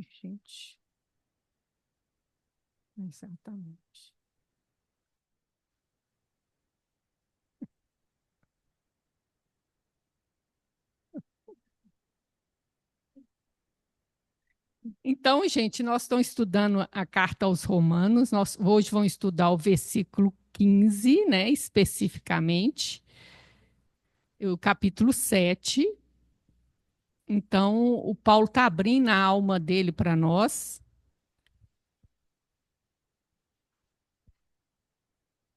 Gente, exatamente. Então, gente, nós estamos estudando a carta aos Romanos. Nós hoje vamos estudar o versículo 15, né, especificamente, o capítulo 7. Então, o Paulo está abrindo a alma dele para nós.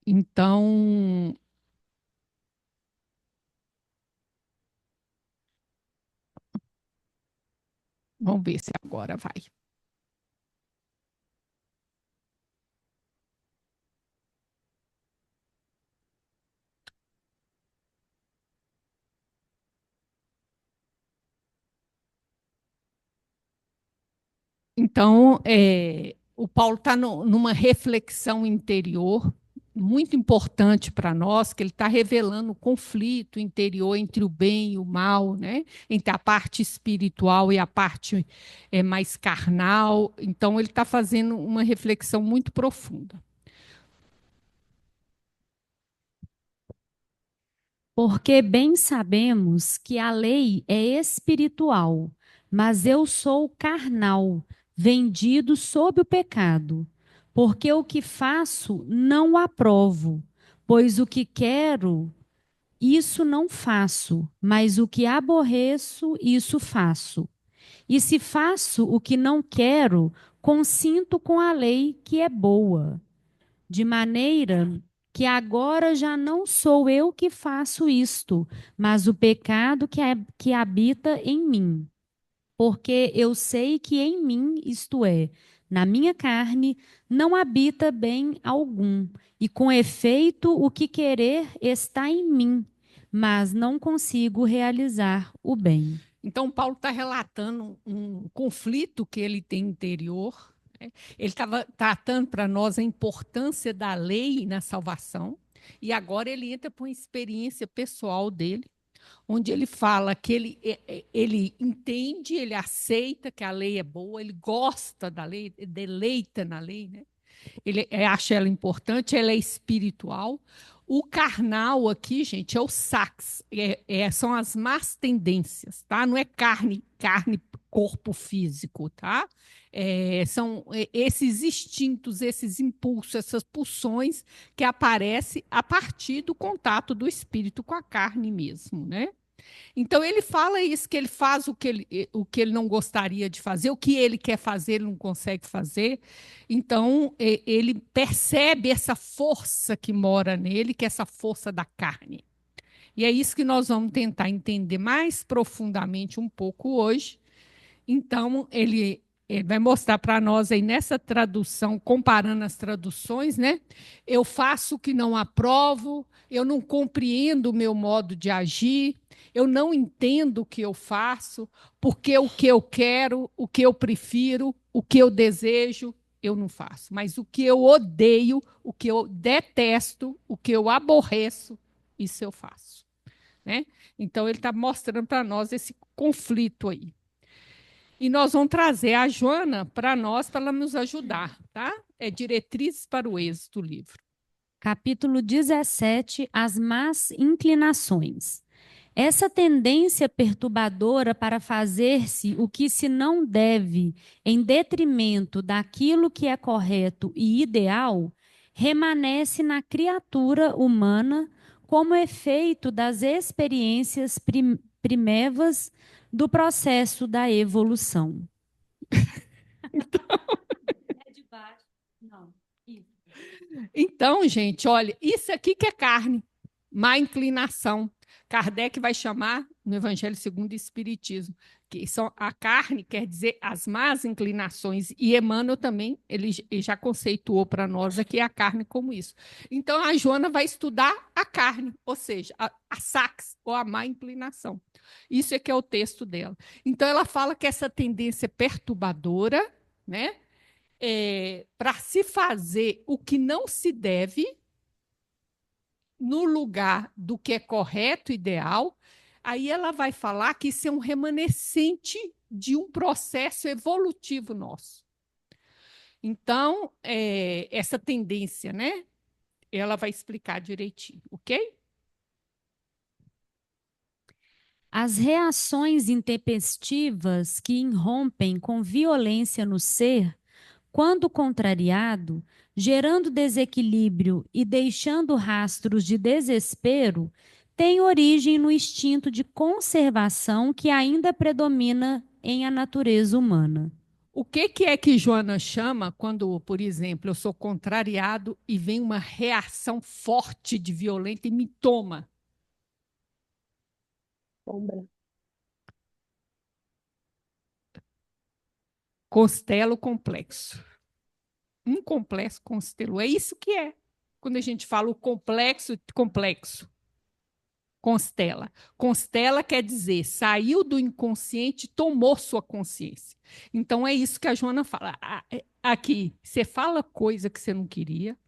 Então, vamos ver se agora vai. Então, o Paulo está numa reflexão interior muito importante para nós, que ele está revelando o conflito interior entre o bem e o mal, né? Entre a parte espiritual e a parte mais carnal. Então, ele está fazendo uma reflexão muito profunda. Porque bem sabemos que a lei é espiritual, mas eu sou carnal, vendido sob o pecado. Porque o que faço não o aprovo, pois o que quero, isso não faço, mas o que aborreço, isso faço. E se faço o que não quero, consinto com a lei que é boa, de maneira que agora já não sou eu que faço isto, mas o pecado que habita em mim. Porque eu sei que em mim, isto é, na minha carne, não habita bem algum, e com efeito o que querer está em mim, mas não consigo realizar o bem. Então, Paulo está relatando um conflito que ele tem interior. Né? Ele estava tratando para nós a importância da lei na salvação, e agora ele entra para uma experiência pessoal dele, onde ele fala que ele entende, ele aceita que a lei é boa, ele gosta da lei, deleita na lei, né? Ele acha ela importante, ela é espiritual. O carnal aqui, gente, é o sax, são as más tendências, tá? Não é carne, corpo físico, tá? São esses instintos, esses impulsos, essas pulsões que aparecem a partir do contato do espírito com a carne mesmo, né? Então ele fala isso, que ele faz o que ele não gostaria de fazer, o que ele quer fazer, ele não consegue fazer. Então ele percebe essa força que mora nele, que é essa força da carne. E é isso que nós vamos tentar entender mais profundamente um pouco hoje. Então, ele vai mostrar para nós aí nessa tradução, comparando as traduções, né? Eu faço o que não aprovo, eu não compreendo o meu modo de agir, eu não entendo o que eu faço, porque o que eu quero, o que eu prefiro, o que eu desejo, eu não faço. Mas o que eu odeio, o que eu detesto, o que eu aborreço, isso eu faço, né? Então, ele está mostrando para nós esse conflito aí. E nós vamos trazer a Joana para nós, para ela nos ajudar, tá? É Diretrizes para o Êxito, o livro. Capítulo 17, as más inclinações. Essa tendência perturbadora para fazer-se o que se não deve, em detrimento daquilo que é correto e ideal, remanesce na criatura humana como efeito das experiências primevas do processo da evolução. É de baixo. Não. Isso. Então, gente, olha, isso aqui que é carne, má inclinação. Kardec vai chamar no Evangelho segundo o Espiritismo, que são a carne, quer dizer as más inclinações, e Emmanuel também, ele já conceituou para nós aqui a carne como isso. Então, a Joana vai estudar a carne, ou seja, a sax, ou a má inclinação. Isso é que é o texto dela. Então, ela fala que essa tendência perturbadora, né? Para se fazer o que não se deve no lugar do que é correto, ideal, Aí ela vai falar que isso é um remanescente de um processo evolutivo nosso. Então, essa tendência, né? Ela vai explicar direitinho, ok? As reações intempestivas que irrompem com violência no ser, quando contrariado, gerando desequilíbrio e deixando rastros de desespero, têm origem no instinto de conservação que ainda predomina em a natureza humana. O que é que Joana chama quando, por exemplo, eu sou contrariado e vem uma reação forte de violenta e me toma? Sombra. Constelo complexo. Um complexo constelou. É isso que é. Quando a gente fala o complexo, complexo. Constela. Constela quer dizer, saiu do inconsciente, tomou sua consciência. Então é isso que a Joana fala. Aqui, você fala coisa que você não queria,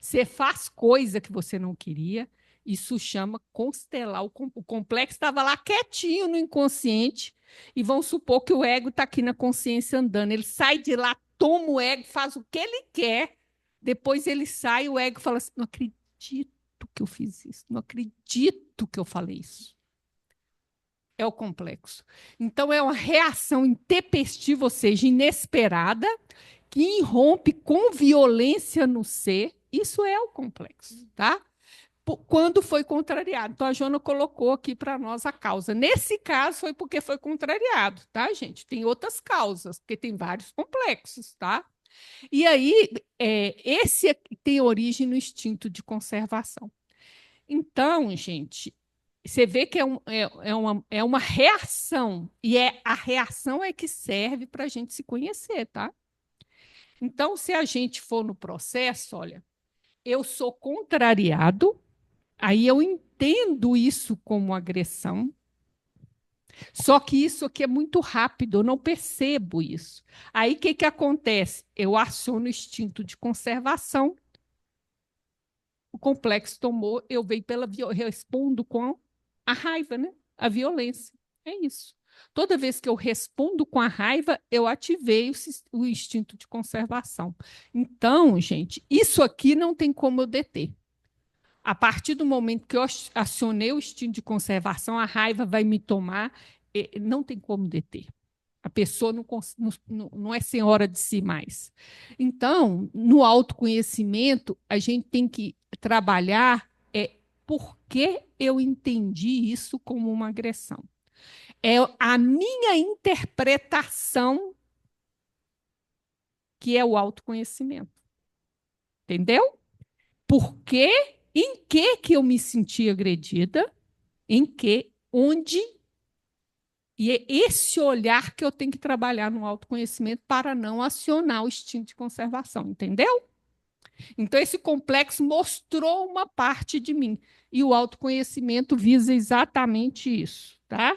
você faz coisa que você não queria, isso chama constelar. O complexo estava lá quietinho no inconsciente, e vamos supor que o ego está aqui na consciência andando. Ele sai de lá, toma o ego, faz o que ele quer, depois ele sai, o ego fala assim: não acredito que eu fiz isso, não acredito que eu falei isso. É o complexo. Então, é uma reação intempestiva, ou seja, inesperada, que irrompe com violência no ser. Isso é o complexo, tá? Quando foi contrariado. Então, a Joana colocou aqui para nós a causa. Nesse caso, foi porque foi contrariado, tá, gente? Tem outras causas, porque tem vários complexos, tá? E aí, esse tem origem no instinto de conservação. Então, gente, você vê que é uma reação, e a reação é que serve para a gente se conhecer, tá? Então, se a gente for no processo, olha, eu sou contrariado, aí eu entendo isso como agressão, só que isso aqui é muito rápido, eu não percebo isso. Aí o que acontece? Eu aciono o instinto de conservação, o complexo tomou, eu venho eu respondo com a raiva, né? A violência. É isso. Toda vez que eu respondo com a raiva, eu ativei o instinto de conservação. Então, gente, isso aqui não tem como eu deter. A partir do momento que eu acionei o instinto de conservação, a raiva vai me tomar, não tem como deter. A pessoa não é senhora de si mais. Então, no autoconhecimento, a gente tem que trabalhar por que eu entendi isso como uma agressão. É a minha interpretação que é o autoconhecimento. Entendeu? Por que, em que eu me senti agredida, em que, onde. E é esse olhar que eu tenho que trabalhar no autoconhecimento para não acionar o instinto de conservação, entendeu? Então, esse complexo mostrou uma parte de mim. E o autoconhecimento visa exatamente isso, tá?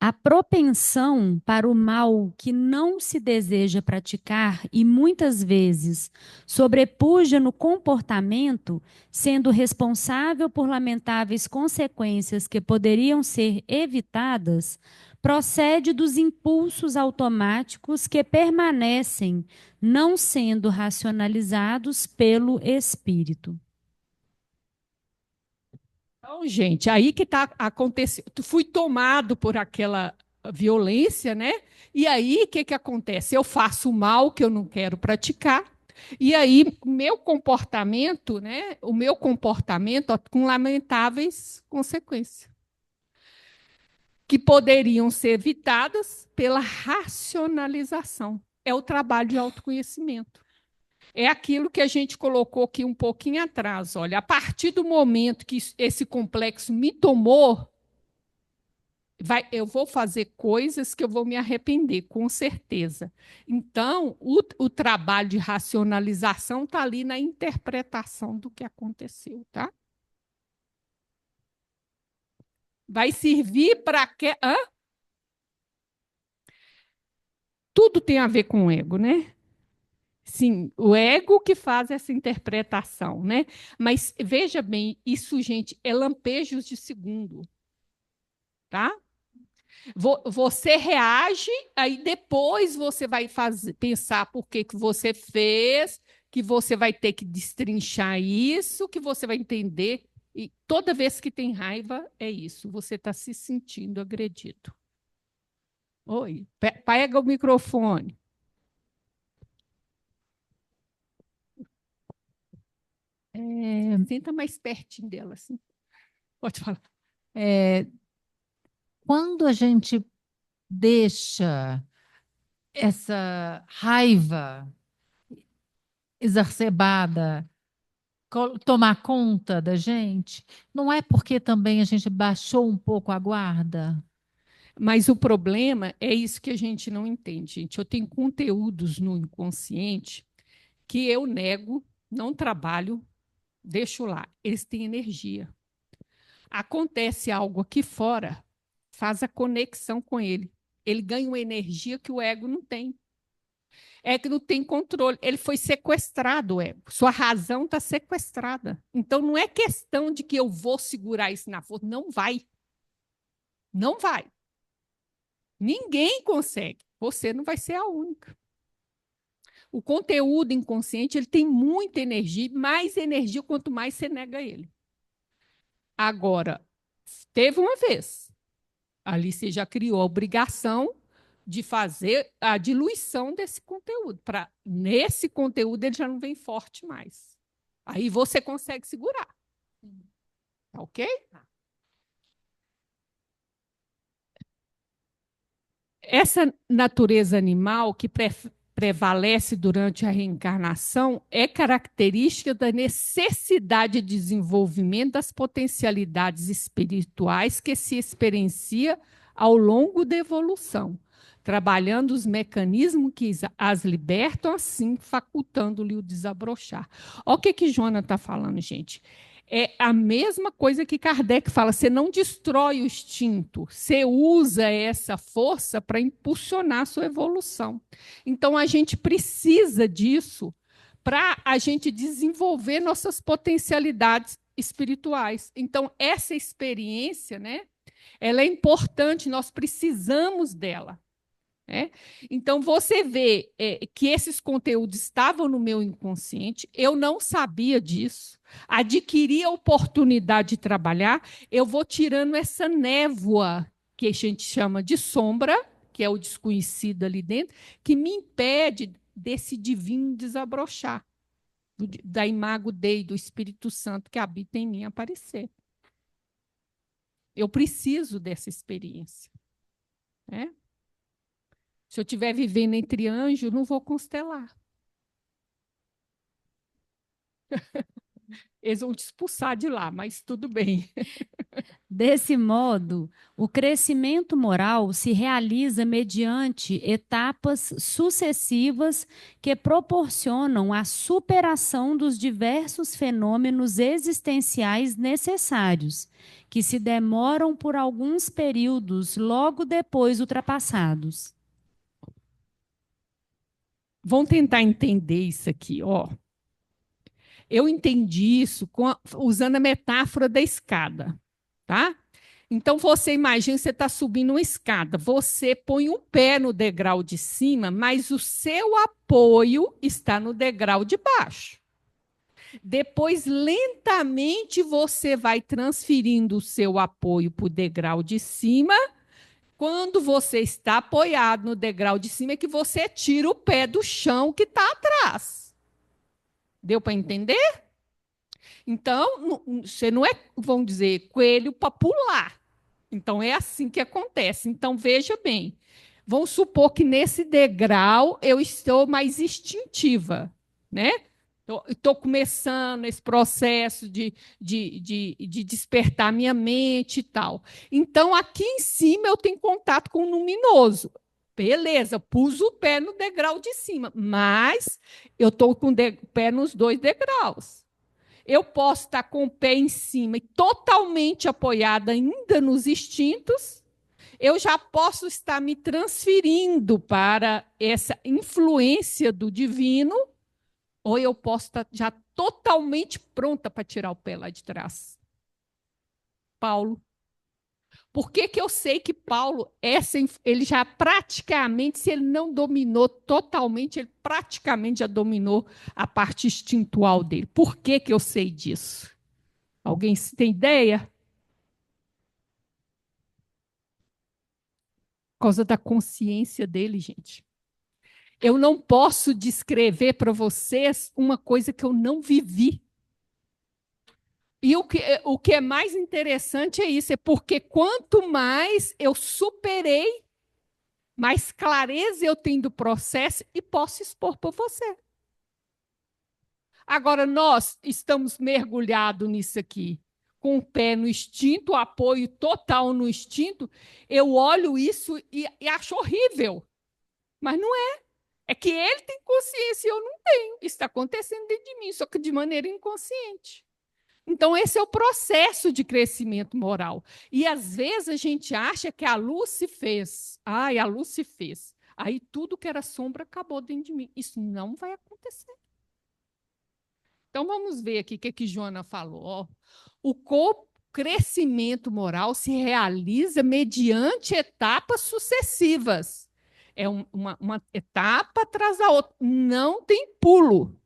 A propensão para o mal que não se deseja praticar e muitas vezes sobrepuja no comportamento, sendo responsável por lamentáveis consequências que poderiam ser evitadas, procede dos impulsos automáticos que permanecem não sendo racionalizados pelo espírito. Então, gente, aí que está acontecendo. Fui tomado por aquela violência, né? E aí, o que acontece? Eu faço o mal que eu não quero praticar, e aí meu comportamento, né? O meu comportamento ó, com lamentáveis consequências, que poderiam ser evitadas pela racionalização. É o trabalho de autoconhecimento. É aquilo que a gente colocou aqui um pouquinho atrás. Olha, a partir do momento que esse complexo me tomou, eu vou fazer coisas que eu vou me arrepender, com certeza. Então, o trabalho de racionalização está ali na interpretação do que aconteceu, tá? Vai servir para quê? tudo tem a ver com o ego, né? Sim, o ego que faz essa interpretação, né? Mas veja bem, isso, gente, é lampejos de segundo, tá? Você reage, aí depois você vai pensar por que que você fez, que você vai ter que destrinchar isso, que você vai entender. E toda vez que tem raiva, é isso, você está se sentindo agredido. Oi, pega o microfone. Senta mais pertinho dela, assim. Pode falar. Quando a gente deixa essa raiva exacerbada tomar conta da gente, não é porque também a gente baixou um pouco a guarda? Mas o problema é isso que a gente não entende, gente. Eu tenho conteúdos no inconsciente que eu nego, não trabalho, deixo lá. Eles têm energia. Acontece algo aqui fora, faz a conexão com ele. Ele ganha uma energia que o ego não tem. É que não tem controle. Ele foi sequestrado, o ego. Sua razão está sequestrada. Então não é questão de que eu vou segurar isso na força. Não vai. Não vai. Ninguém consegue. Você não vai ser a única. O conteúdo inconsciente ele tem muita energia, mais energia quanto mais você nega ele. Agora, teve uma vez, ali você já criou a obrigação de fazer a diluição desse conteúdo. Nesse conteúdo ele já não vem forte mais. Aí você consegue segurar. Tá ok? Essa natureza animal que prevalece durante a reencarnação é característica da necessidade de desenvolvimento das potencialidades espirituais que se experiencia ao longo da evolução, trabalhando os mecanismos que as libertam, assim, facultando-lhe o desabrochar. Olha o que Joana está falando, gente. É a mesma coisa que Kardec fala, você não destrói o instinto, você usa essa força para impulsionar a sua evolução. Então, a gente precisa disso para a gente desenvolver nossas potencialidades espirituais. Então, essa experiência, né, ela é importante, nós precisamos dela. Então, você vê que esses conteúdos estavam no meu inconsciente, eu não sabia disso, adquiri a oportunidade de trabalhar, eu vou tirando essa névoa que a gente chama de sombra, que é o desconhecido ali dentro, que me impede desse divino desabrochar, da imago Dei, do Espírito Santo que habita em mim aparecer. Eu preciso dessa experiência. Se eu estiver vivendo entre anjos, não vou constelar. Eles vão te expulsar de lá, mas tudo bem. Desse modo, o crescimento moral se realiza mediante etapas sucessivas que proporcionam a superação dos diversos fenômenos existenciais necessários, que se demoram por alguns períodos logo depois ultrapassados. Vamos tentar entender isso aqui, ó. Eu entendi isso usando a metáfora da escada, tá? Então, você imagina, você está subindo uma escada, você põe o pé no degrau de cima, mas o seu apoio está no degrau de baixo. Depois, lentamente, você vai transferindo o seu apoio para o degrau de cima. Quando você está apoiado no degrau de cima, é que você tira o pé do chão que está atrás. Deu para entender? Então, você não é, vamos dizer, coelho para pular. Então, é assim que acontece. Então, veja bem. Vamos supor que nesse degrau eu estou mais instintiva, né? Estou começando esse processo de despertar minha mente e tal. Então, aqui em cima eu tenho contato com o luminoso. Beleza, pus o pé no degrau de cima, mas eu estou com o pé nos dois degraus. Eu posso estar com o pé em cima e totalmente apoiada ainda nos instintos. eu já posso estar me transferindo para essa influência do divino, ou eu posso estar já totalmente pronta para tirar o pé lá de trás. Paulo. Por que que eu sei que Paulo, ele já praticamente, se ele não dominou totalmente, ele praticamente já dominou a parte instintual dele? Por que que eu sei disso? Alguém tem ideia? Por causa da consciência dele, gente. Eu não posso descrever para vocês uma coisa que eu não vivi. E o que é mais interessante é isso, é porque quanto mais eu superei, mais clareza eu tenho do processo e posso expor para você. Agora, nós estamos mergulhados nisso aqui, com o pé no instinto, apoio total no instinto, eu olho isso e acho horrível. Mas não é. É que ele tem consciência e eu não tenho. Isso está acontecendo dentro de mim, só que de maneira inconsciente. Então, esse é o processo de crescimento moral. E, às vezes, a gente acha que a luz se fez. Ai, a luz se fez. Aí, tudo que era sombra acabou dentro de mim. Isso não vai acontecer. Então, vamos ver aqui o que Joana falou. Ó, o crescimento moral se realiza mediante etapas sucessivas. É uma etapa atrás da outra. Não tem pulo.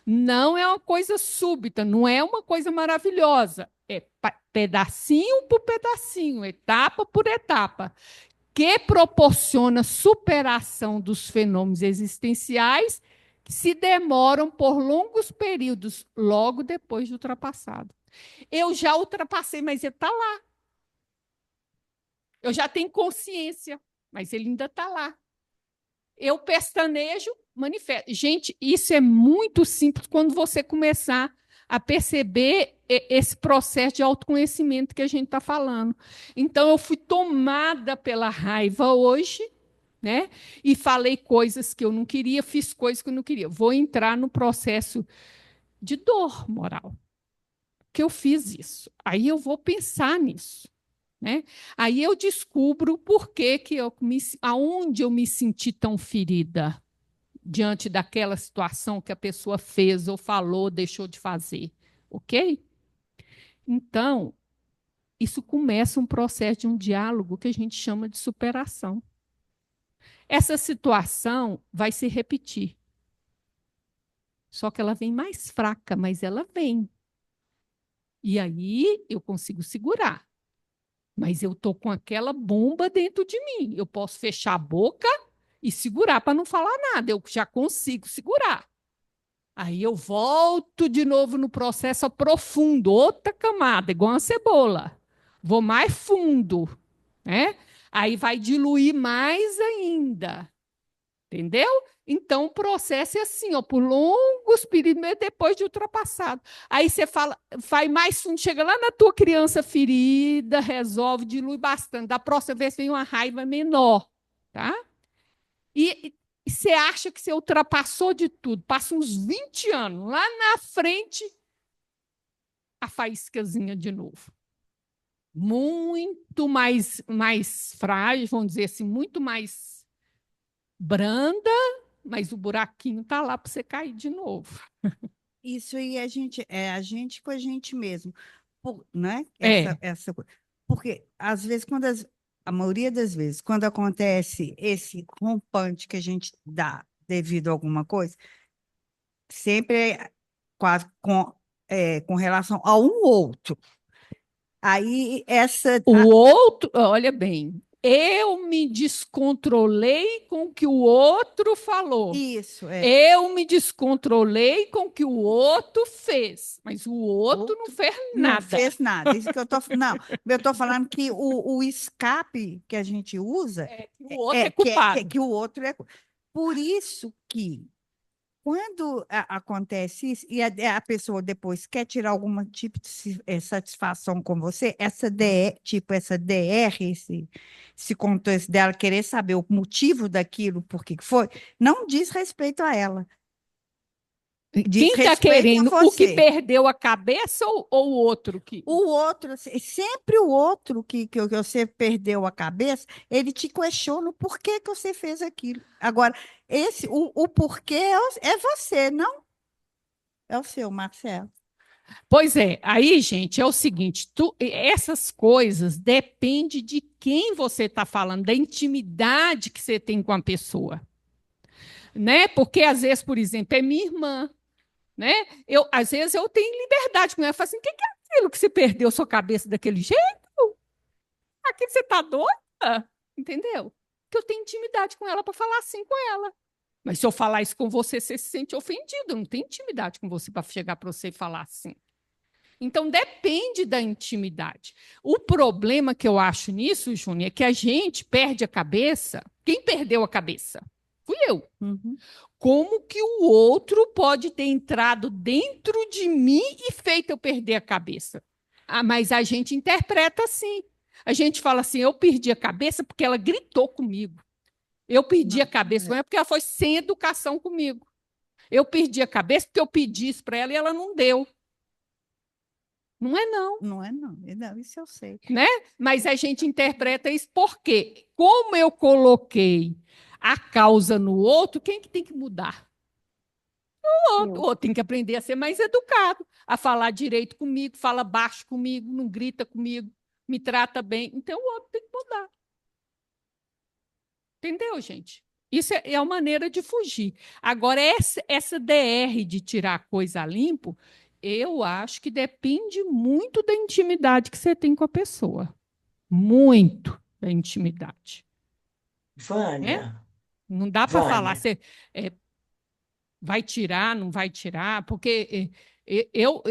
Não é uma coisa súbita, não é uma coisa maravilhosa. É pedacinho por pedacinho, etapa por etapa, que proporciona superação dos fenômenos existenciais que se demoram por longos períodos, logo depois de ultrapassado. Eu já ultrapassei, mas ele está lá. Eu já tenho consciência, mas ele ainda está lá. Eu pestanejo, manifesto. Gente, isso é muito simples quando você começar a perceber esse processo de autoconhecimento que a gente está falando. Então, eu fui tomada pela raiva hoje, né? E falei coisas que eu não queria, fiz coisas que eu não queria. Vou entrar no processo de dor moral, que eu fiz isso. Aí eu vou pensar nisso. Né? Aí eu descubro por que aonde eu me senti tão ferida diante daquela situação que a pessoa fez ou falou, deixou de fazer, ok? Então, isso começa um processo de um diálogo que a gente chama de superação. Essa situação vai se repetir, só que ela vem mais fraca, mas ela vem. E aí eu consigo segurar. Mas eu estou com aquela bomba dentro de mim. Eu posso fechar a boca e segurar para não falar nada. Eu já consigo segurar. Aí eu volto de novo no processo profundo, outra camada, igual uma cebola. Vou mais fundo, né? Aí vai diluir mais ainda. Entendeu? Então, o processo é assim, ó, por longos períodos, mesmo depois de ultrapassado. Aí você fala, vai mais fundo, chega lá na tua criança ferida, resolve, dilui bastante. Da próxima vez vem uma raiva menor, tá? E você acha que você ultrapassou de tudo, passa uns 20 anos, lá na frente, a faíscazinha de novo. Muito mais frágil, vamos dizer assim, muito mais branda, mas o buraquinho está lá para você cair de novo. Isso aí é a gente com a gente mesmo, né? É. Essa coisa. Porque, às vezes, a maioria das vezes, quando acontece esse rompante que a gente dá devido a alguma coisa, sempre é quase com relação a um outro. Aí, O outro, olha bem, eu me descontrolei com o que o outro falou. Isso, Eu me descontrolei com o que o outro fez, mas o outro não fez nada. Não fez nada. Isso que eu tô, não, eu estou falando que o escape que a gente usa que o outro é culpado. que o outro é. Por isso que quando acontece isso e a pessoa depois quer tirar algum tipo de satisfação com você, essa DR, esse contexto dela querer saber o motivo daquilo, por que foi, não diz respeito a ela. Quem está Desrespeita querendo? O que você. perdeu a cabeça ou o outro que. O outro, sempre o outro que você perdeu a cabeça, ele te questiona o porquê que você fez aquilo. Agora, o porquê é você, não é o seu, Marcelo. Pois é, aí, gente, é o seguinte: essas coisas dependem de quem você está falando, da intimidade que você tem com a pessoa. Né? Porque, às vezes, por exemplo, é minha irmã. Né? Às vezes eu tenho liberdade com ela. Eu falo assim: o que é aquilo que você perdeu sua cabeça daquele jeito? Aqui você está doida? Entendeu? Que eu tenho intimidade com ela para falar assim com ela. Mas se eu falar isso com você, você se sente ofendido. Eu não tenho intimidade com você para chegar para você e falar assim. Então, depende da intimidade. O problema que eu acho nisso, Júnior, é que a gente perde a cabeça. Quem perdeu a cabeça? Fui eu. Uhum. Como que o outro pode ter entrado dentro de mim e feito eu perder a cabeça? Ah, mas a gente interpreta assim. A gente fala assim: eu perdi a cabeça porque ela gritou comigo. Eu perdi a cabeça com ela porque ela foi sem educação comigo. Eu perdi a cabeça porque eu pedi isso para ela e ela não deu. Não é não, Não é, não. Não, isso eu sei. né? Mas a gente interpreta isso porque, como eu coloquei a causa no outro, quem que tem que mudar? O outro tem que aprender a ser mais educado, a falar direito comigo, fala baixo comigo, não grita comigo, me trata bem. Então o outro tem que mudar. Entendeu, gente? Isso é a maneira de fugir. Agora, essa DR de tirar a coisa a limpo, eu acho que depende muito da intimidade que você tem com a pessoa. Muito da intimidade. Né? Vânia, Não dá para falar, Vânia, você vai tirar, não vai tirar, porque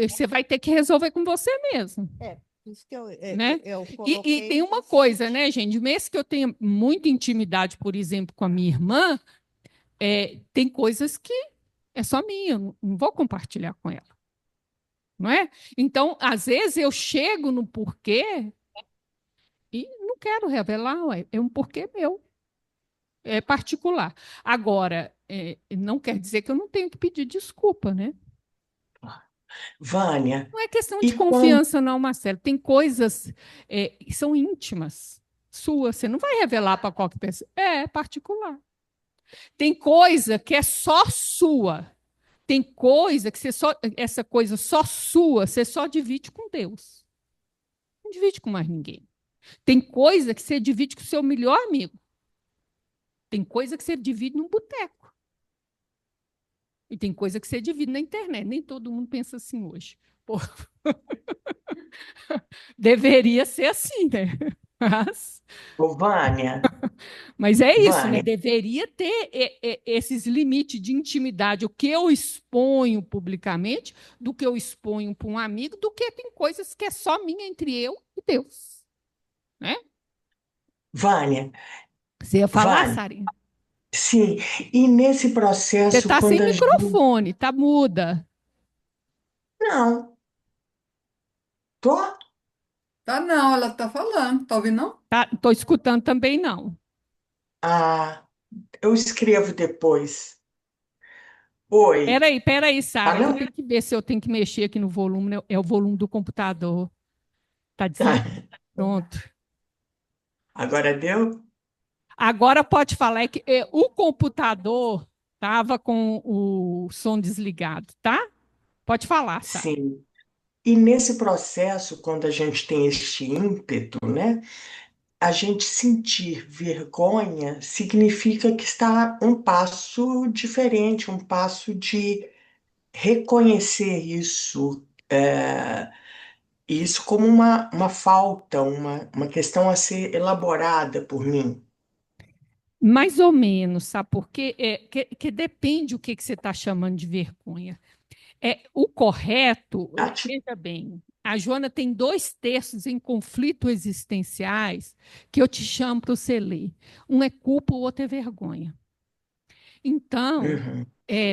você vai ter que resolver com você mesmo. Isso que Né? eu E coloquei tem uma nesse coisa, sentido. né, gente? Mesmo que eu tenha muita intimidade, por exemplo, com a minha irmã, tem coisas que é só minha, eu não vou compartilhar com ela. Não é? Então, às vezes, eu chego no porquê e não quero revelar, ué, é um porquê meu, é particular. Agora, não quer dizer que eu não tenho que pedir desculpa, né? Vânia, Não é questão e de quando. confiança, não, Marcelo. Tem coisas que são íntimas, suas. Você não vai revelar para qualquer pessoa. É particular. Tem coisa que é só sua. Tem coisa que essa coisa só sua, você só divide com Deus. Não divide com mais ninguém. Tem coisa que você divide com o seu melhor amigo. Tem coisa que você divide num boteco. E tem coisa que você divide na internet. Nem todo mundo pensa assim hoje. Pô. Deveria ser assim, né? Mas, Ô, Vânia, mas é isso, né? Vânia, Deveria ter esses limites de intimidade, o que eu exponho publicamente, do que eu exponho para um amigo, do que tem coisas que é só minha entre eu e Deus. Né? Vânia, Você ia falar, Vânia, Sarinha? sim, e nesse Você processo, está sem quando a gente. microfone, tá muda. Não, tô. Tá não, ela tá falando, tá ouvindo não? Tá, estou escutando também, não. Ah, eu escrevo depois. Oi, Peraí, Sara, que eu alô? tenho que ver se eu tenho que mexer aqui no volume, né? É o volume do computador. Tá dizendo? Pronto. Agora deu? Agora pode falar que o computador estava com o som desligado, tá? Pode falar, Sara. Sim. E nesse processo, quando a gente tem este ímpeto, né? A gente sentir vergonha significa que está um passo diferente, um passo de reconhecer isso, isso como uma falta, uma questão a ser elaborada por mim. Mais ou menos, sabe por quê? Que depende o que você está chamando de vergonha. O correto, Tati? veja bem, a Joana tem 2 textos em conflitos existenciais que eu te chamo para você ler. Um é culpa, o outro é vergonha. Então, Uhum,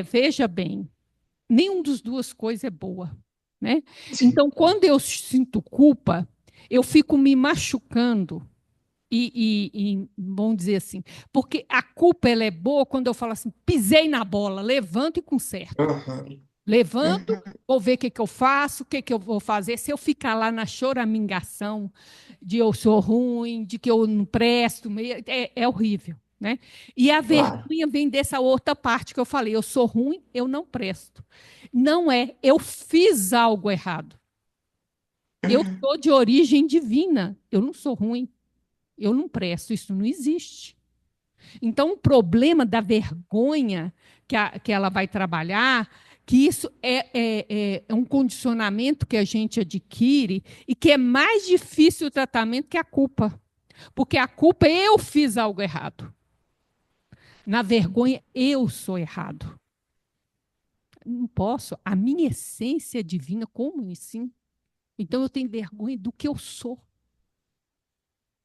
veja bem, nenhum dos duas coisas é boa, né? sim. Então, quando eu sinto culpa, eu fico me machucando vamos dizer assim, porque a culpa ela é boa quando eu falo assim, pisei na bola, levanto e conserto. Uhum, Levanto, vou ver o que eu faço, o que eu vou fazer. Se eu ficar lá na choramingação de eu sou ruim, de que eu não presto, é horrível, né? E a Claro. vergonha vem dessa outra parte que eu falei, eu sou ruim, eu não presto. Não é, eu fiz algo errado. Eu sou de origem divina, eu não sou ruim, eu não presto, isso não existe. Então, o problema da vergonha que ela vai trabalhar, que isso é um condicionamento que a gente adquire e que é mais difícil o tratamento que a culpa. Porque a culpa é eu fiz algo errado. Na vergonha, eu sou errado. Não posso. A minha essência é divina, como assim? Então, eu tenho vergonha do que eu sou.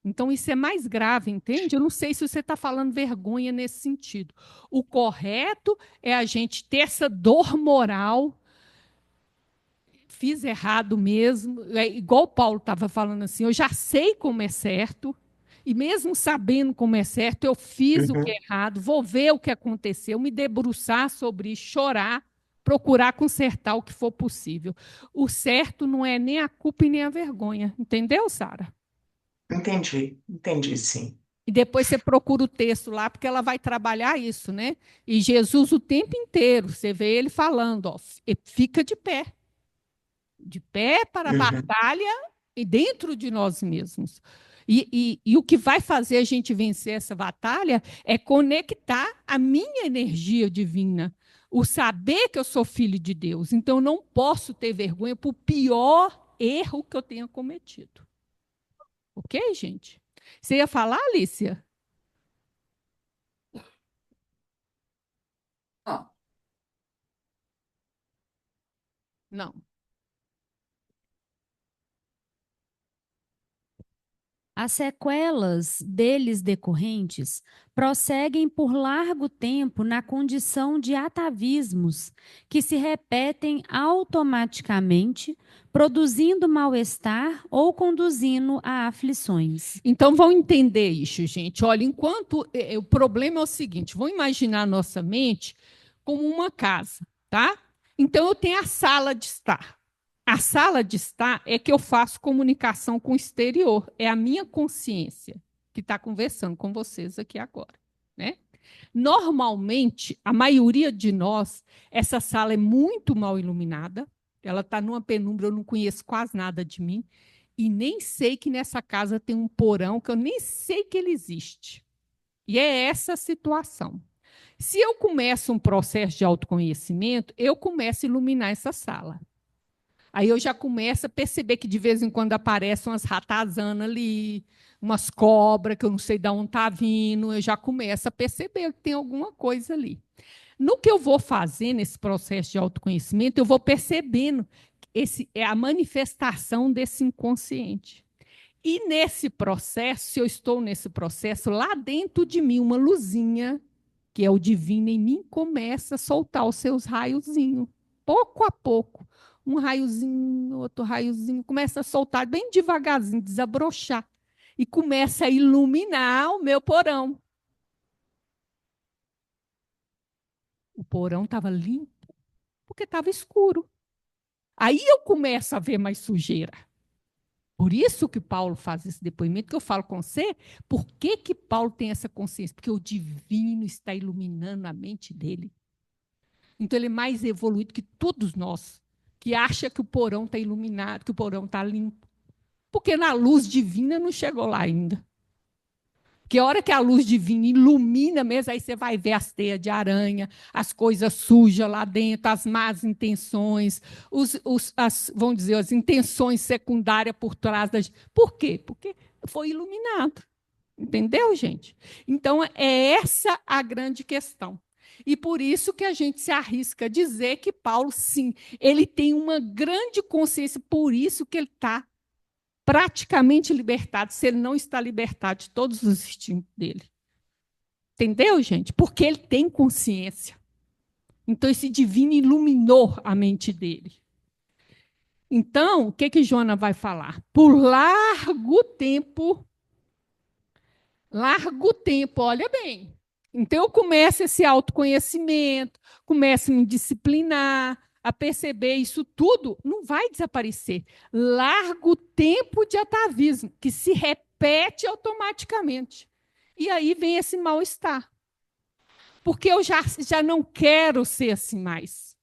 Então, isso é mais grave, entende? Eu não sei se você está falando vergonha nesse sentido. O correto é a gente ter essa dor moral, fiz errado mesmo, é igual o Paulo estava falando assim, eu já sei como é certo, e mesmo sabendo como é certo, eu fiz o que é errado, vou ver o que aconteceu, me debruçar sobre isso, chorar, procurar consertar o que for possível. O certo não é nem a culpa e nem a vergonha, entendeu, Sara? Entendi, sim. E depois você procura o texto lá, porque ela vai trabalhar isso, né? E Jesus o tempo inteiro, você vê ele falando, ó, fica de pé para a Uhum. batalha e dentro de nós mesmos. E o que vai fazer a gente vencer essa batalha é conectar a minha energia divina, o saber que eu sou filho de Deus. Então, eu não posso ter vergonha por pior erro que eu tenha cometido. Ok, gente? Você ia falar, Alicia? Ó, Não. As sequelas deles decorrentes prosseguem por largo tempo na condição de atavismos que se repetem automaticamente, produzindo mal-estar ou conduzindo a aflições. Então, vão entender isso, gente. Olha, enquanto o problema é o seguinte: vamos imaginar a nossa mente como uma casa, tá? Então, eu tenho a sala de estar. A sala de estar é que eu faço comunicação com o exterior, é a minha consciência que está conversando com vocês aqui agora, né? Normalmente, a maioria de nós, essa sala é muito mal iluminada, ela está numa penumbra, eu não conheço quase nada de mim, e nem sei que nessa casa tem um porão que eu nem sei que ele existe. E é essa a situação. Se eu começo um processo de autoconhecimento, eu começo a iluminar essa sala. Aí eu já começo a perceber que de vez em quando aparecem umas ratazanas ali, umas cobras que eu não sei de onde está vindo, eu já começo a perceber que tem alguma coisa ali. No que eu vou fazer nesse processo de autoconhecimento, eu vou percebendo esse é a manifestação desse inconsciente. E nesse processo, se eu estou nesse processo, lá dentro de mim, uma luzinha, que é o divino em mim, começa a soltar os seus raiozinhos, pouco a pouco. Um raiozinho, outro raiozinho, começa a soltar bem devagarzinho, desabrochar. E começa a iluminar o meu porão. O porão estava limpo, porque estava escuro. Aí eu começo a ver mais sujeira. Por isso que Paulo faz esse depoimento, que eu falo com você, por que que Paulo tem essa consciência? Porque o divino está iluminando a mente dele. Então ele é mais evoluído que todos nós, que acha que o porão está iluminado, que o porão está limpo. Porque na luz divina não chegou lá ainda. Que a hora que a luz divina ilumina mesmo, aí você vai ver as teias de aranha, as coisas sujas lá dentro, as más intenções, vamos dizer, as intenções secundárias por trás das. Por quê? Porque foi iluminado. Entendeu, gente? Então, é essa a grande questão. E por isso que a gente se arrisca a dizer que Paulo, sim, ele tem uma grande consciência, por isso que ele está praticamente libertado, se ele não está libertado de todos os instintos dele. Entendeu, gente? Porque ele tem consciência. Então, esse divino iluminou a mente dele. Então, o que que Joana vai falar? Por largo tempo, olha bem. Então, eu começo esse autoconhecimento, começo a me disciplinar, a perceber isso tudo, não vai desaparecer. Largo tempo de atavismo, que se repete automaticamente. E aí vem esse mal-estar. Porque eu já não quero ser assim mais.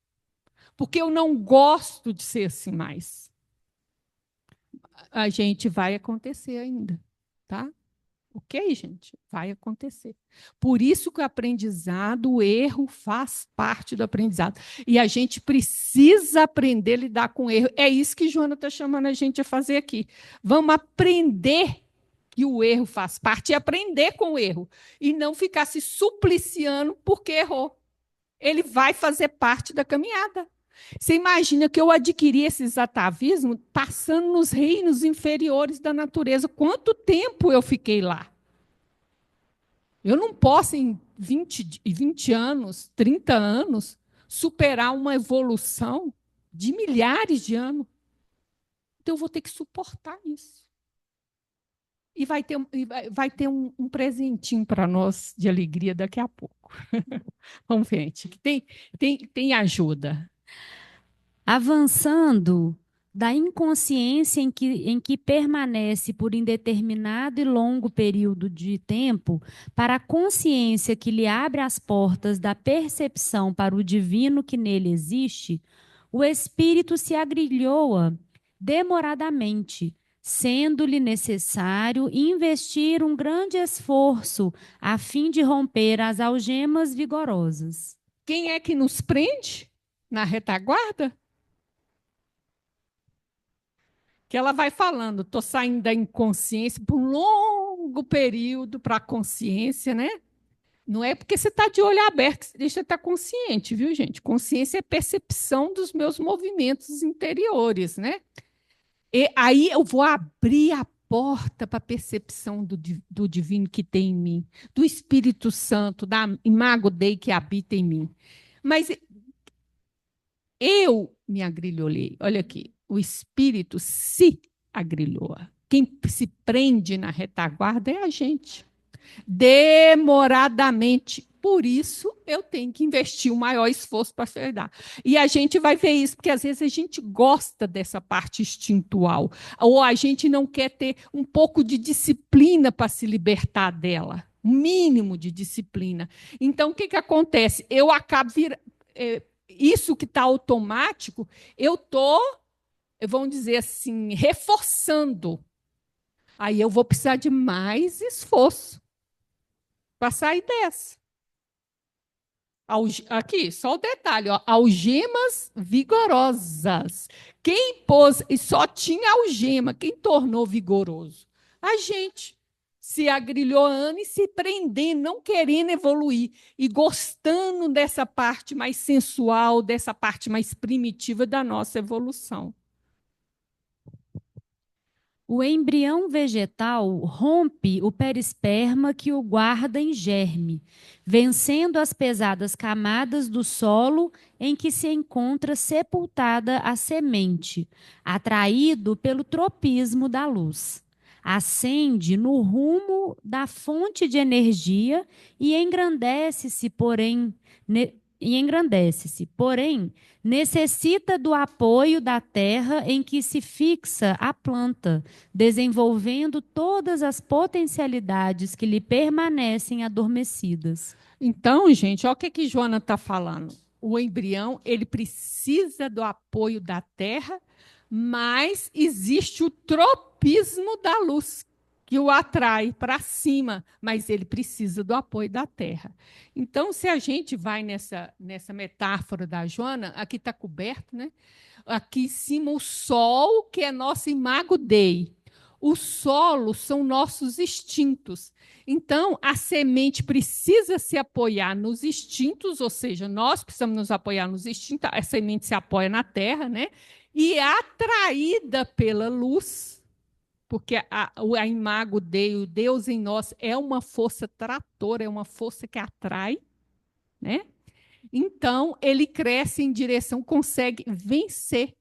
Porque eu não gosto de ser assim mais. A gente vai acontecer ainda, tá? Ok, gente? Vai acontecer. Por isso que o aprendizado, o erro faz parte do aprendizado. E a gente precisa aprender a lidar com o erro. É isso que Joana está chamando a gente a fazer aqui. Vamos aprender que o erro faz parte e aprender com o erro. E não ficar se supliciando porque errou. Ele vai fazer parte da caminhada. Você imagina que eu adquiri esses atavismos passando nos reinos inferiores da natureza. Quanto tempo eu fiquei lá? Eu não posso, em 20 anos, 30 anos, superar uma evolução de milhares de anos. Então, eu vou ter que suportar isso. E vai ter um presentinho para nós de alegria daqui a pouco. Vamos ver, gente. Tem ajuda. Avançando da inconsciência em que permanece por indeterminado e longo período de tempo para a consciência que lhe abre as portas da percepção para o divino que nele existe, o espírito se agrilhoa demoradamente, sendo-lhe necessário investir um grande esforço a fim de romper as algemas vigorosas. Quem é que nos prende na retaguarda? Que ela vai falando, estou saindo da inconsciência por um longo período para a consciência, né? Não é porque você está de olho aberto que você deixa de estar consciente, viu, gente? Consciência é percepção dos meus movimentos interiores, né? E aí eu vou abrir a porta para a percepção do divino que tem em mim, do Espírito Santo, da Imago Dei que habita em mim. Mas eu me agrilholei. Olha aqui, o espírito se agrilhoa. Quem se prende na retaguarda é a gente. Demoradamente. Por isso, eu tenho que investir o maior esforço para chegar. E a gente vai ver isso, porque às vezes a gente gosta dessa parte instintual, ou a gente não quer ter um pouco de disciplina para se libertar dela, um mínimo de disciplina. Então, o que acontece? Eu acabo isso que está automático, eu estou, vamos dizer assim, reforçando. Aí eu vou precisar de mais esforço para sair dessa. Aqui, só o detalhe, ó, algemas vigorosas. Quem pôs, e só tinha algema, quem tornou vigoroso? A gente se agrilhoando e se prendendo, não querendo evoluir e gostando dessa parte mais sensual, dessa parte mais primitiva da nossa evolução. O embrião vegetal rompe o perisperma que o guarda em germe, vencendo as pesadas camadas do solo em que se encontra sepultada a semente, atraído pelo tropismo da luz. Ascende no rumo da fonte de energia e engrandece-se, porém, necessita do apoio da terra em que se fixa a planta, desenvolvendo todas as potencialidades que lhe permanecem adormecidas. Então, gente, olha o que Joana está falando. O embrião, ele precisa do apoio da terra, mas existe o tropismo da luz, que o atrai para cima, mas ele precisa do apoio da terra. Então, se a gente vai nessa metáfora da Joana, aqui está coberto, né? Aqui em cima o sol, que é nosso imago Dei. O solo são nossos instintos. Então, a semente precisa se apoiar nos instintos, ou seja, nós precisamos nos apoiar nos instintos, a semente se apoia na terra, né? E é atraída pela luz, porque a imago Dei, o Deus em nós, é uma força tratora, é uma força que atrai, né? Então, ele cresce em direção, consegue vencer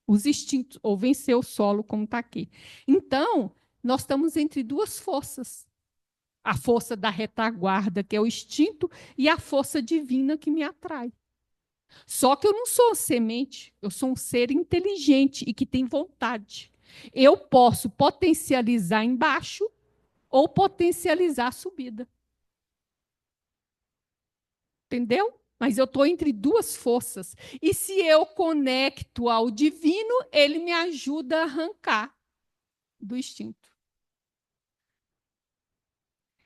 os instintos, ou vencer o solo, como está aqui. Então, nós estamos entre duas forças. A força da retaguarda, que é o instinto, e a força divina que me atrai. Só que eu não sou semente, eu sou um ser inteligente e que tem vontade. Eu posso potencializar embaixo ou potencializar a subida. Entendeu? Mas eu estou entre duas forças. E se eu conecto ao divino, ele me ajuda a arrancar do instinto.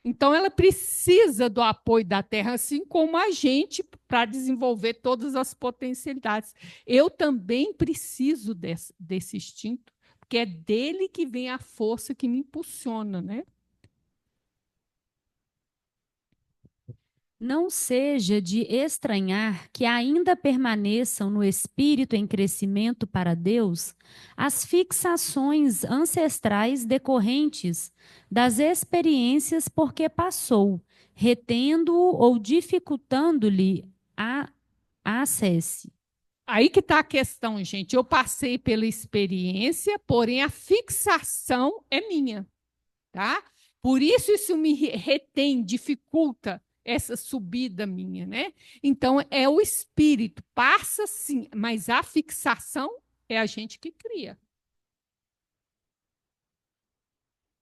Então, ela precisa do apoio da Terra, assim como a gente, para desenvolver todas as potencialidades. Eu também preciso desse instinto, porque é dele que vem a força que me impulsiona, né? Não seja de estranhar que ainda permaneçam no espírito em crescimento para Deus as fixações ancestrais decorrentes das experiências por que passou, retendo-o ou dificultando-lhe a acesse. Aí que está a questão, gente. Eu passei pela experiência, porém a fixação é minha, tá? Por isso me retém, dificulta essa subida minha, né? Então é o espírito, passa sim, mas a fixação é a gente que cria.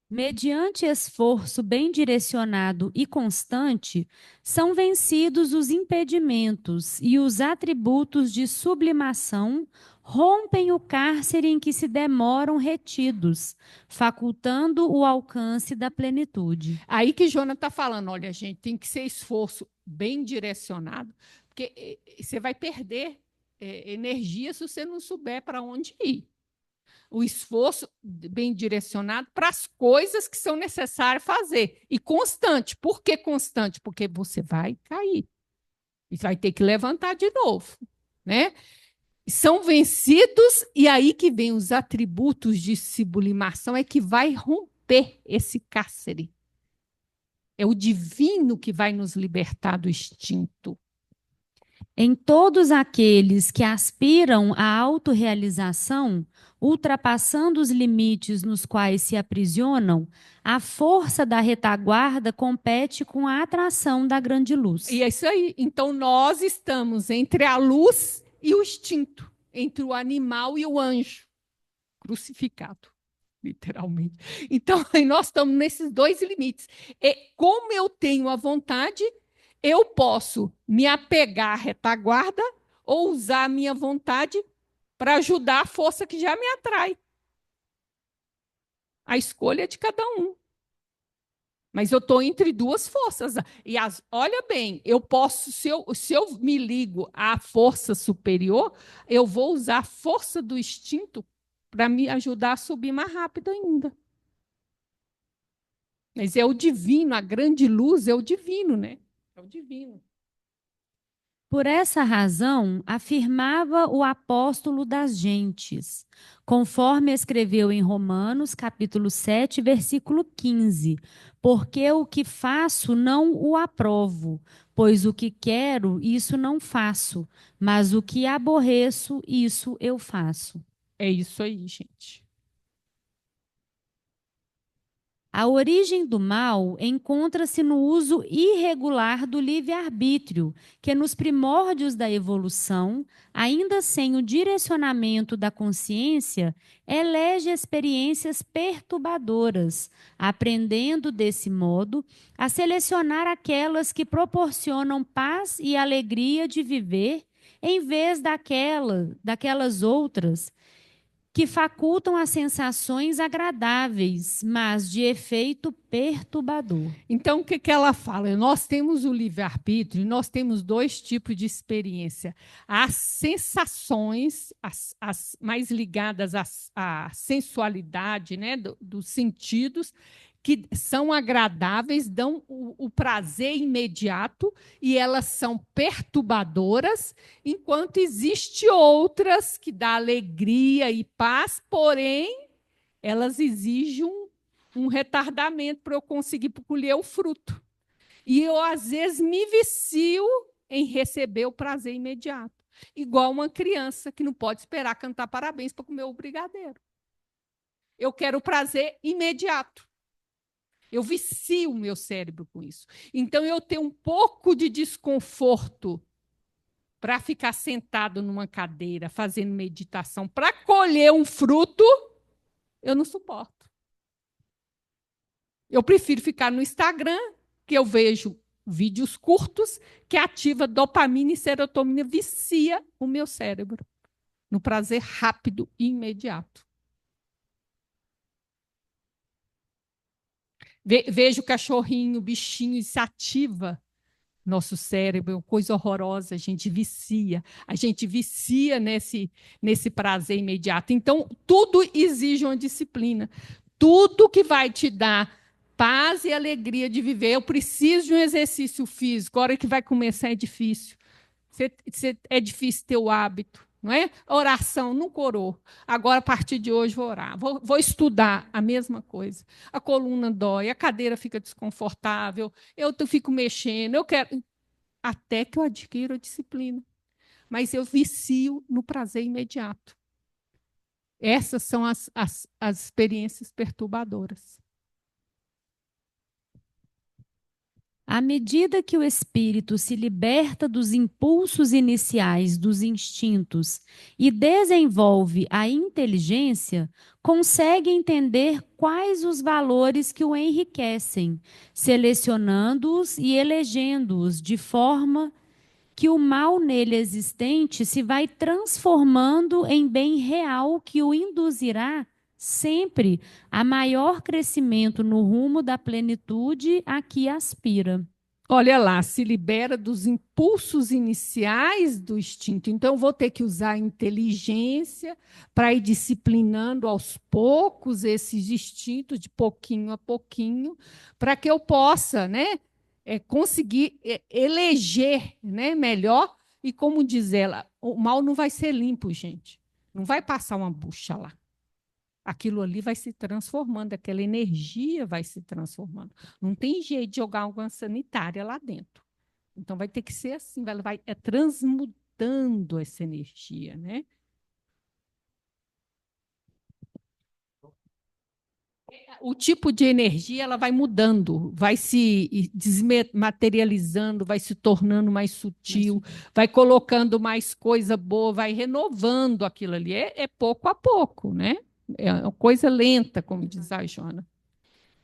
Mediante esforço bem direcionado e constante, são vencidos os impedimentos e os atributos de sublimação rompem o cárcere em que se demoram retidos, facultando o alcance da plenitude. Aí que Jonas está falando, olha, gente, tem que ser esforço bem direcionado, porque você vai perder energia se você não souber para onde ir. O esforço bem direcionado para as coisas que são necessárias fazer. E constante. Por que constante? Porque você vai cair. E vai ter que levantar de novo. Né? São vencidos, e aí que vem os atributos de sublimação, é que vai romper esse cárcere. É o divino que vai nos libertar do instinto. Em todos aqueles que aspiram à autorrealização, ultrapassando os limites nos quais se aprisionam, a força da retaguarda compete com a atração da grande luz. E é isso aí. Então, nós estamos entre a luz e o instinto, entre o animal e o anjo, crucificado, literalmente. Então, nós estamos nesses dois limites. E como eu tenho a vontade, eu posso me apegar à retaguarda ou usar a minha vontade para ajudar a força que já me atrai. A escolha é de cada um. Mas eu estou entre duas forças. E olha bem, eu posso, se eu me ligo à força superior, eu vou usar a força do instinto para me ajudar a subir mais rápido ainda. Mas é o divino, a grande luz é o divino, né? É o divino. Por essa razão, afirmava o apóstolo das gentes, conforme escreveu em Romanos, capítulo 7, versículo 15, porque o que faço não o aprovo, pois o que quero, isso não faço, mas o que aborreço, isso eu faço. É isso aí, gente. A origem do mal encontra-se no uso irregular do livre-arbítrio, que nos primórdios da evolução, ainda sem o direcionamento da consciência, elege experiências perturbadoras, aprendendo desse modo a selecionar aquelas que proporcionam paz e alegria de viver, em vez daquelas outras que facultam as sensações agradáveis, mas de efeito perturbador. Então, o que ela fala? Nós temos o livre-arbítrio, nós temos dois tipos de experiência. As sensações, as mais ligadas à sensualidade, né, dos sentidos, que são agradáveis, dão o prazer imediato, e elas são perturbadoras, enquanto existe outras que dão alegria e paz, porém, elas exigem um retardamento para eu conseguir colher o fruto. E eu, às vezes, me vicio em receber o prazer imediato. Igual uma criança que não pode esperar cantar parabéns para comer o brigadeiro. Eu quero o prazer imediato. Eu vicio o meu cérebro com isso. Então, eu tenho um pouco de desconforto para ficar sentado numa cadeira fazendo meditação, para colher um fruto, eu não suporto. Eu prefiro ficar no Instagram, que eu vejo vídeos curtos, que ativa dopamina e serotonina, vicia o meu cérebro no prazer rápido e imediato. Vejo cachorrinho, bichinho, isso ativa nosso cérebro, é uma coisa horrorosa, a gente vicia nesse prazer imediato. Então, tudo exige uma disciplina. Tudo que vai te dar paz e alegria de viver. Eu preciso de um exercício físico, a hora que vai começar é difícil. É difícil ter o hábito, não é? Oração, nunca orou. Agora, a partir de hoje, vou orar. Vou estudar, a mesma coisa. A coluna dói, a cadeira fica desconfortável, eu fico mexendo, eu quero... Até que eu adquiro a disciplina. Mas eu vicio no prazer imediato. Essas são as experiências perturbadoras. À medida que o espírito se liberta dos impulsos iniciais dos instintos e desenvolve a inteligência, consegue entender quais os valores que o enriquecem, selecionando-os e elegendo-os de forma que o mal nele existente se vai transformando em bem real que o induzirá sempre a maior crescimento no rumo da plenitude a que aspira. Olha lá, se libera dos impulsos iniciais do instinto. Então, eu vou ter que usar a inteligência para ir disciplinando aos poucos esses instintos, de pouquinho a pouquinho, para que eu possa, né, conseguir eleger, né, melhor. E como diz ela, o mal não vai ser limpo, gente. Não vai passar uma bucha lá. Aquilo ali vai se transformando, aquela energia vai se transformando. Não tem jeito de jogar água sanitária lá dentro. Então, vai ter que ser assim, vai transmutando essa energia, né? O tipo de energia ela vai mudando, vai se desmaterializando, vai se tornando mais sutil, vai colocando mais coisa boa, vai renovando aquilo ali. É pouco a pouco, né? É uma coisa lenta, como diz a Jona.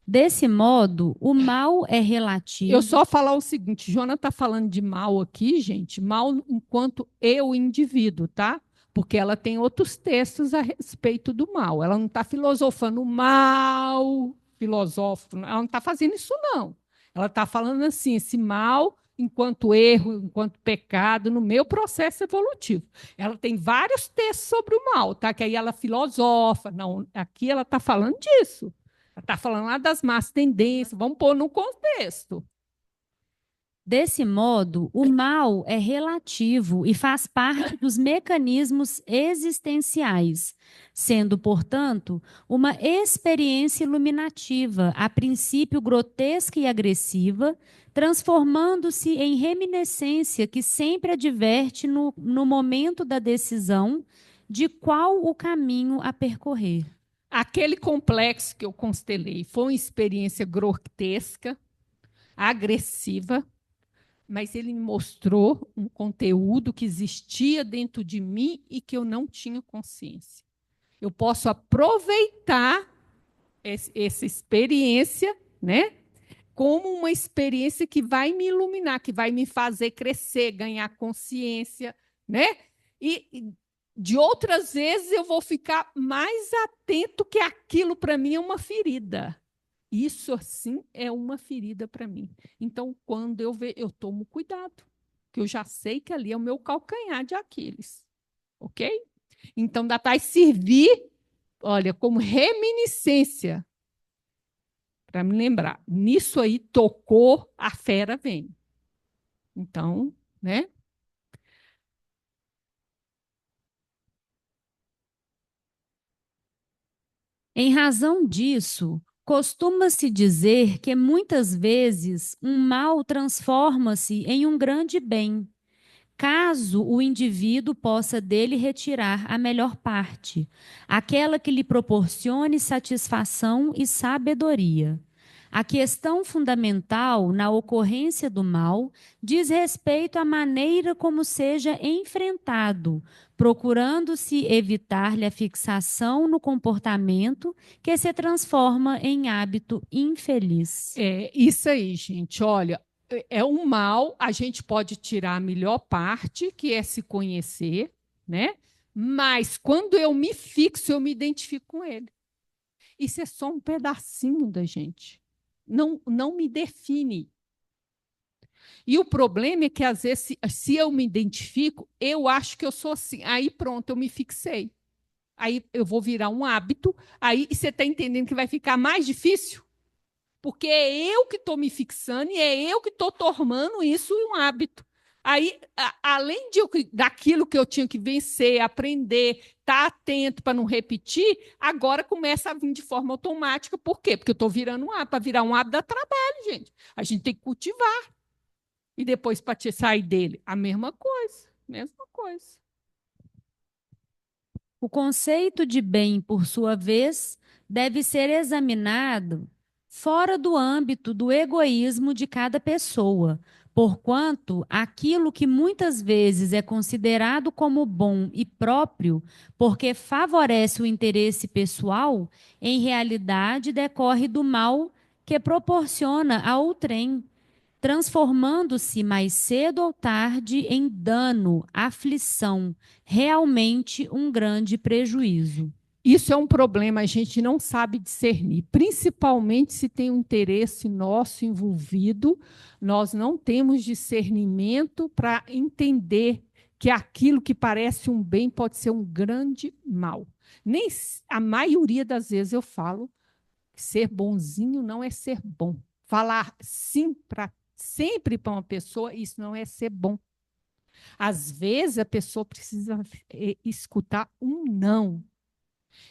Desse modo, o mal é relativo. Eu só falar o seguinte, Jona está falando de mal aqui, gente, mal enquanto eu, indivíduo, tá? Porque ela tem outros textos a respeito do mal. Ela não está filosofando o mal, filosófico, ela não está fazendo isso, não. Ela está falando assim, esse mal enquanto erro, enquanto pecado, no meu processo evolutivo. Ela tem vários textos sobre o mal, tá? Que aí ela filosofa. Não, aqui ela está falando disso. Ela está falando lá das más tendências. Vamos pôr no contexto. Desse modo, o mal é relativo e faz parte dos mecanismos existenciais, sendo, portanto, uma experiência iluminativa, a princípio grotesca e agressiva, transformando-se em reminiscência que sempre adverte no momento da decisão de qual o caminho a percorrer. Aquele complexo que eu constelei foi uma experiência grotesca, agressiva, mas ele me mostrou um conteúdo que existia dentro de mim e que eu não tinha consciência. Eu posso aproveitar essa experiência, né, como uma experiência que vai me iluminar, que vai me fazer crescer, ganhar consciência, né? E de outras vezes eu vou ficar mais atento que aquilo para mim é uma ferida. Isso, assim, é uma ferida para mim. Então, quando eu vejo, eu tomo cuidado, que eu já sei que ali é o meu calcanhar de Aquiles. Ok? Então, dá para servir, olha, como reminiscência, para me lembrar. Nisso aí, tocou, a fera vem. Então, né? Em razão disso, costuma-se dizer que muitas vezes um mal transforma-se em um grande bem, caso o indivíduo possa dele retirar a melhor parte, aquela que lhe proporcione satisfação e sabedoria. A questão fundamental na ocorrência do mal diz respeito à maneira como seja enfrentado, procurando-se evitar-lhe a fixação no comportamento que se transforma em hábito infeliz. É isso aí, gente. Olha, é um mal, a gente pode tirar a melhor parte, que é se conhecer, né? Mas quando eu me fixo, eu me identifico com ele. Isso é só um pedacinho da gente. Não me define. E o problema é que, às vezes, se eu me identifico, eu acho que eu sou assim. Aí, pronto, eu me fixei. Aí eu vou virar um hábito. Aí você está entendendo que vai ficar mais difícil? Porque é eu que estou me fixando e é eu que estou tornando isso um hábito. Aí, além daquilo que eu tinha que vencer, aprender, estar atento para não repetir, agora começa a vir de forma automática. Por quê? Porque eu estou virando um hábito. Para virar um hábito dá trabalho, gente. A gente tem que cultivar. E depois, para sair dele, a mesma coisa. Mesma coisa. O conceito de bem, por sua vez, deve ser examinado fora do âmbito do egoísmo de cada pessoa, porquanto aquilo que muitas vezes é considerado como bom e próprio, porque favorece o interesse pessoal, em realidade decorre do mal que proporciona a outrem, transformando-se mais cedo ou tarde em dano, aflição, realmente um grande prejuízo. Isso é um problema, a gente não sabe discernir, principalmente se tem um interesse nosso envolvido, nós não temos discernimento para entender que aquilo que parece um bem pode ser um grande mal. Nem a maioria das vezes eu falo que ser bonzinho não é ser bom. Falar sim sempre para uma pessoa, isso não é ser bom. Às vezes a pessoa precisa escutar um não.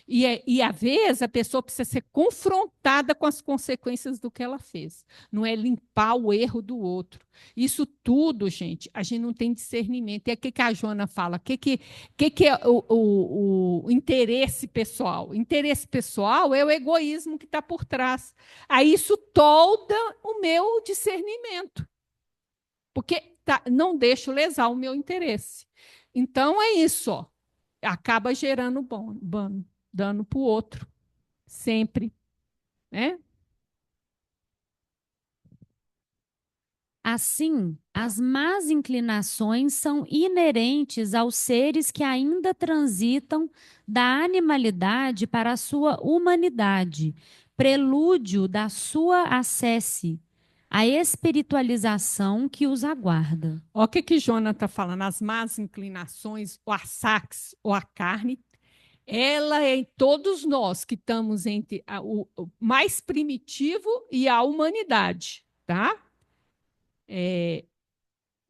E, às vezes, a pessoa precisa ser confrontada com as consequências do que ela fez. Não é limpar o erro do outro. Isso tudo, gente, a gente não tem discernimento. E é o que a Joana fala. O que é o interesse pessoal? O interesse pessoal é o egoísmo que está por trás. Aí isso tolda o meu discernimento. Porque não deixo lesar o meu interesse. Então, é isso. Ó. Acaba gerando dano para o outro, sempre. Né? Assim, as más inclinações são inerentes aos seres que ainda transitam da animalidade para a sua humanidade, prelúdio da sua acesse, a espiritualização que os aguarda. Olha o que Joana está falando, as más inclinações, o sax ou a carne, ela é em todos nós que estamos entre o mais primitivo e a humanidade, tá? E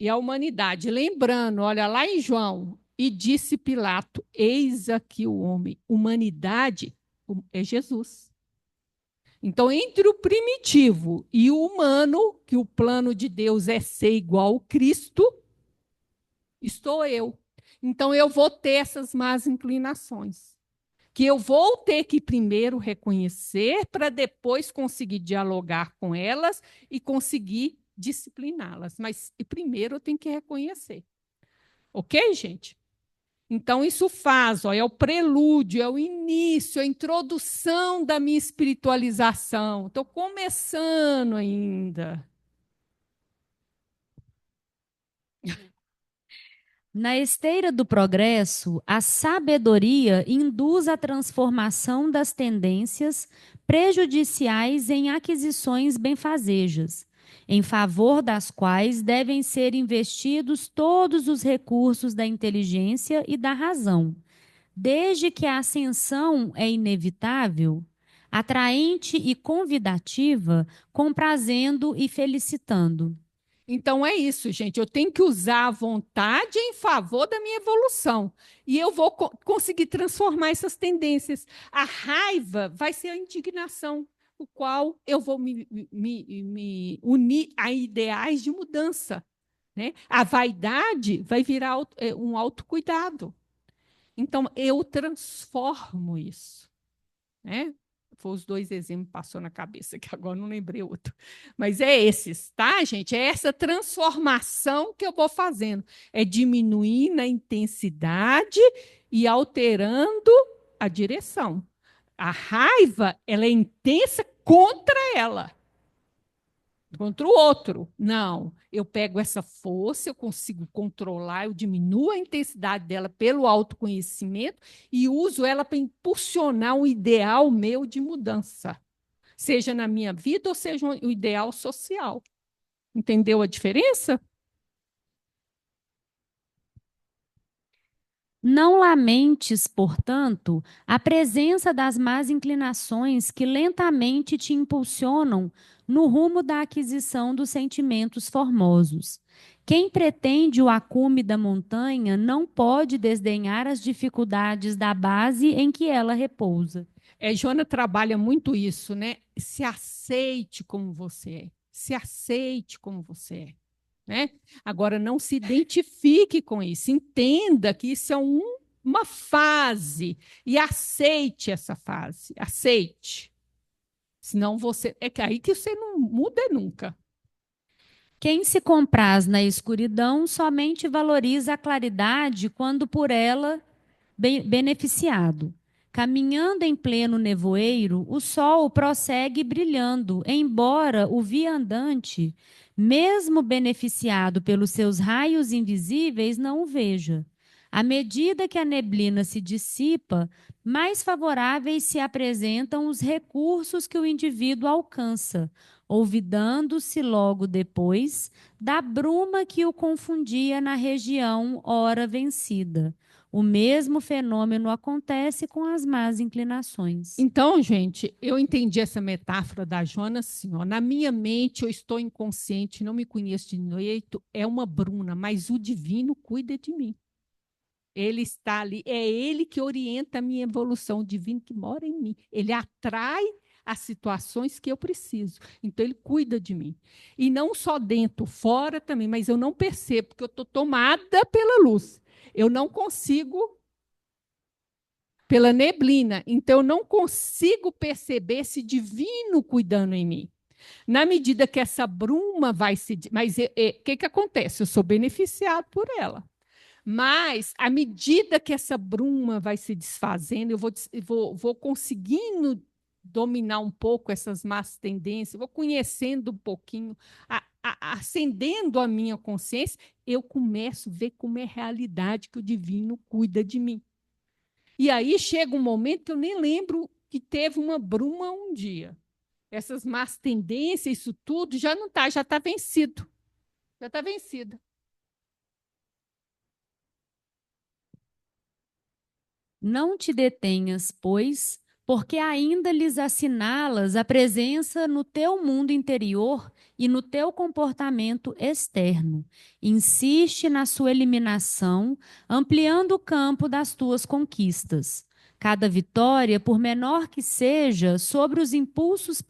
a humanidade, lembrando, olha lá em João, e disse Pilato, eis aqui o homem, humanidade é Jesus. Então, entre o primitivo e o humano, que o plano de Deus é ser igual ao Cristo, estou eu. Então, eu vou ter essas más inclinações, que eu vou ter que primeiro reconhecer para depois conseguir dialogar com elas e conseguir discipliná-las. Mas primeiro eu tenho que reconhecer. Ok, gente? Então, isso faz, ó, é o prelúdio, é o início, a introdução da minha espiritualização. Estou começando ainda. Na esteira do progresso, a sabedoria induz a transformação das tendências prejudiciais em aquisições benfazejas, em favor das quais devem ser investidos todos os recursos da inteligência e da razão. Desde que a ascensão é inevitável, atraente e convidativa, comprazendo e felicitando. Então é isso, gente. Eu tenho que usar a vontade em favor da minha evolução. E eu vou conseguir transformar essas tendências. A raiva vai ser a indignação, o qual eu vou me unir a ideais de mudança. Né? A vaidade vai virar um autocuidado. Então, eu transformo isso. Né? Foi os dois exemplos que passou na cabeça, que agora não lembrei outro. Mas é esses, tá, gente? É essa transformação que eu vou fazendo. É diminuindo a intensidade e alterando a direção. A raiva, ela é intensa contra ela, contra o outro. Não, eu pego essa força, eu consigo controlar, eu diminuo a intensidade dela pelo autoconhecimento e uso ela para impulsionar um ideal meu de mudança, seja na minha vida ou seja o ideal social. Entendeu a diferença? Não lamentes, portanto, a presença das más inclinações que lentamente te impulsionam no rumo da aquisição dos sentimentos formosos. Quem pretende o acume da montanha não pode desdenhar as dificuldades da base em que ela repousa. Joana trabalha muito isso, né? Se aceite como você é. Se aceite como você é. Né? Agora, não se identifique com isso. Entenda que isso é uma fase e aceite essa fase. Aceite. Senão você. É aí que você não muda nunca. Quem se compraz na escuridão somente valoriza a claridade quando por ela beneficiado. Caminhando em pleno nevoeiro, o sol prossegue brilhando, embora o viandante, mesmo beneficiado pelos seus raios invisíveis, não o veja. À medida que a neblina se dissipa, mais favoráveis se apresentam os recursos que o indivíduo alcança, olvidando-se logo depois da bruma que o confundia na região ora vencida. O mesmo fenômeno acontece com as más inclinações. Então, gente, eu entendi essa metáfora da Joana assim, ó, na minha mente eu estou inconsciente, não me conheço de noite, é uma bruna, mas o divino cuida de mim. Ele está ali, é ele que orienta a minha evolução, o divino que mora em mim. Ele atrai as situações que eu preciso. Então, ele cuida de mim. E não só dentro, fora também, mas eu não percebo, porque eu estou tomada pela luz. Eu não consigo, pela neblina, então eu não consigo perceber esse divino cuidando em mim. Na medida que essa bruma vai se... Mas o que acontece? Eu sou beneficiado por ela. Mas, à medida que essa bruma vai se desfazendo, eu vou conseguindo dominar um pouco essas más tendências, vou conhecendo um pouquinho, acendendo a minha consciência, eu começo a ver como é realidade que o divino cuida de mim. E aí chega um momento que eu nem lembro que teve uma bruma um dia. Essas más tendências, isso tudo, já não está, já está vencido. Já está vencida. Não te detenhas, pois, porque ainda lhes assinalas a presença no teu mundo interior e no teu comportamento externo. Insiste na sua eliminação, ampliando o campo das tuas conquistas. Cada vitória, por menor que seja, sobre os impulsos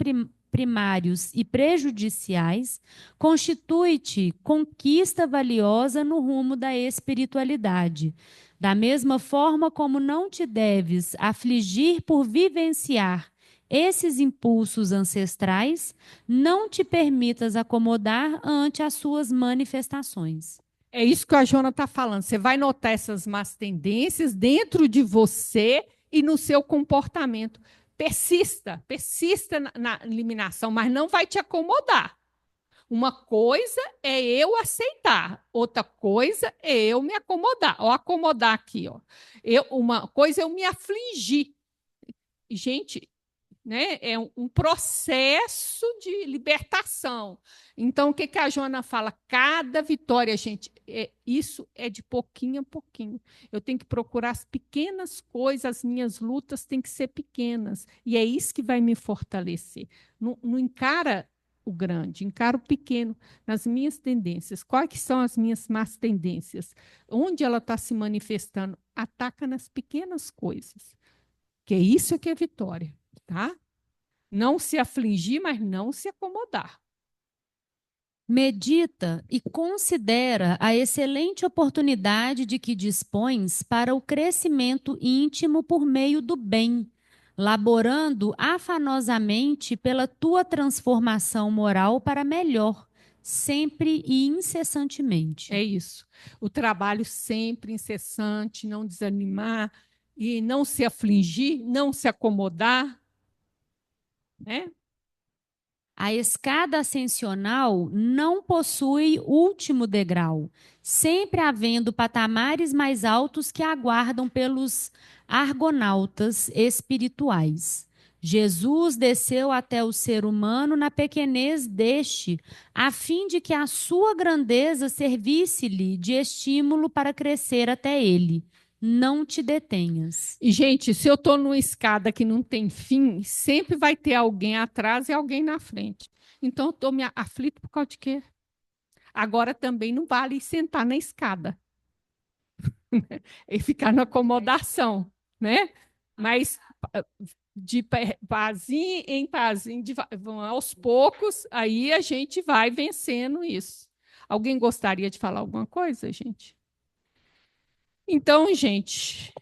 primários e prejudiciais, constitui-te conquista valiosa no rumo da espiritualidade. Da mesma forma como não te deves afligir por vivenciar esses impulsos ancestrais, não te permitas acomodar ante as suas manifestações. É isso que a Joana está falando. Você vai notar essas más tendências dentro de você e no seu comportamento. Persista na eliminação, mas não vai te acomodar. Uma coisa é eu aceitar, outra coisa é eu me acomodar. Ó, acomodar aqui, ó. Uma coisa é eu me afligir. Gente, né? É um processo de libertação. Então, o que a Joana fala? Cada vitória, gente, isso é de pouquinho a pouquinho. Eu tenho que procurar as pequenas coisas, as minhas lutas têm que ser pequenas. E é isso que vai me fortalecer. Não encara o grande, encara o pequeno nas minhas tendências. Quais são as minhas más tendências? Onde ela está se manifestando? Ataca nas pequenas coisas. Que é isso que é vitória. Tá? Não se afligir, mas não se acomodar. Medita e considera a excelente oportunidade de que dispões para o crescimento íntimo por meio do bem, laborando afanosamente pela tua transformação moral para melhor, sempre e incessantemente. É isso. O trabalho sempre incessante, não desanimar e não se afligir, não se acomodar, né? A escada ascensional não possui último degrau, sempre havendo patamares mais altos que aguardam pelos argonautas espirituais. Jesus desceu até o ser humano na pequenez deste, a fim de que a sua grandeza servisse-lhe de estímulo para crescer até ele. Não te detenhas. E, gente, se eu estou numa escada que não tem fim, sempre vai ter alguém atrás e alguém na frente. Então, eu estou me aflito por causa de quê? Agora também não vale sentar na escada e ficar na acomodação, né? Mas de pazinho em pazinho, aos poucos, aí a gente vai vencendo isso. Alguém gostaria de falar alguma coisa, gente? Então, gente,